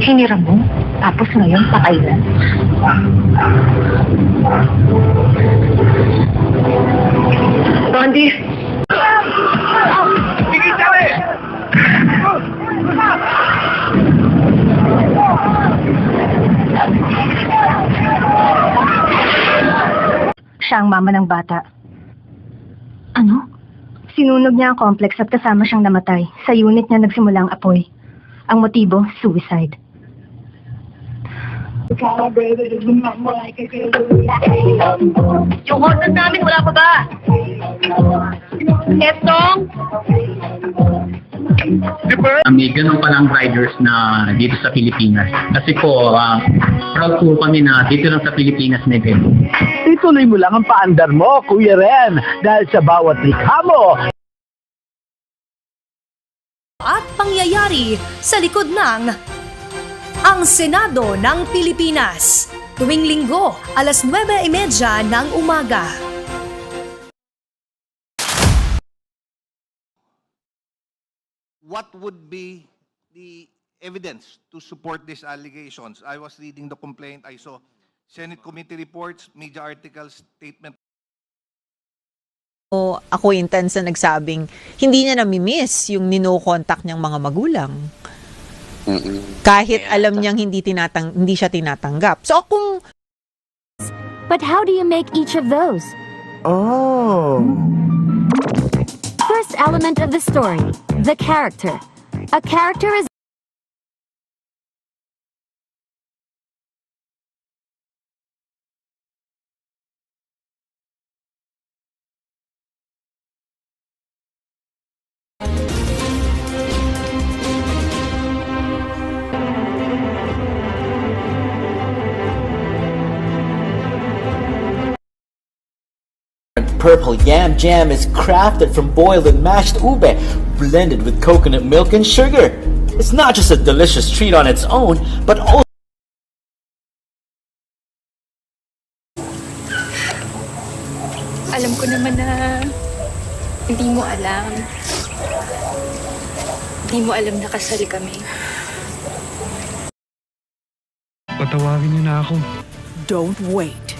Hiniram mo, tapos ngayon patay na. Rondi! Tigil tayo! Siya ang mama ng bata. Ano? Sinunog niya ang complex at kasama siyang namatay. Sa unit niya nagsimula ang apoy. Ang motibo, suicide. Yung order namin, wala pa ba? Etong? May ganun palang riders na dito sa Pilipinas. Kasi po, proud po kami na dito lang sa Pilipinas may ganun. Ituloy mo lang ang paandar mo, Kuya Ren, dahil sa bawat likha mo. At pangyayari sa likod ng ang Senado ng Pilipinas. Tuwing Linggo, alas 9:30 ng umaga. What would be the evidence to support these allegations? I was reading the complaint. I saw Senate committee reports, media articles, statement. Ako intense na nagsabing hindi niya namimiss yung nino-contact niyang mga magulang. Kahit alam niyang hindi siya tinatanggap. So kung But how do you make each of those? Oh. First element of the story, the character. A character is Purple yam jam is crafted from boiled and mashed ube, blended with coconut milk and sugar. It's not just a delicious treat on its own, but also alam ko naman na hindi mo alam. Hindi mo alam na kasal kami. Patawagin niyo na ako. Don't wait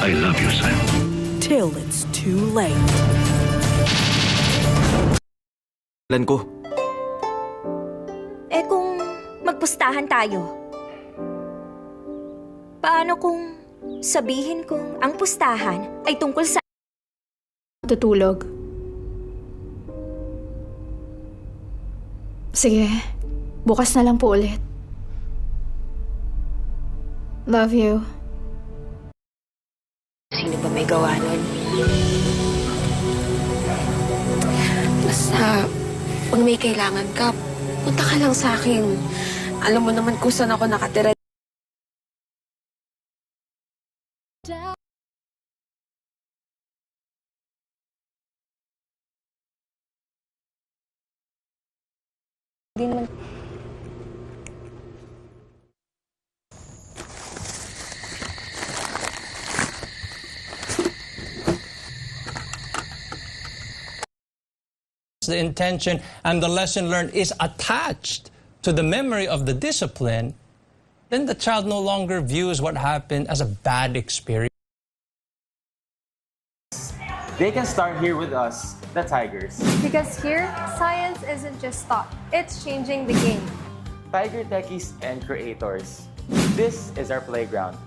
I love you, Sam. till it's too late. Lan ko. Eh kung magpustahan tayo, paano kung sabihin kong ang pustahan ay tungkol sa Tutulog. Sige, bukas na lang po ulit. Love you. Sino ba may gawa nun? Basta, pag may kailangan ka, punta ka lang sa akin. Alam mo naman kung saan ako nakatira. The intention and the lesson learned is attached to the memory of the discipline, then the child no longer views what happened as a bad experience. They can start here with us, the Tigers. Because here, science isn't just taught, it's changing the game. Tiger techies and creators. This is our playground.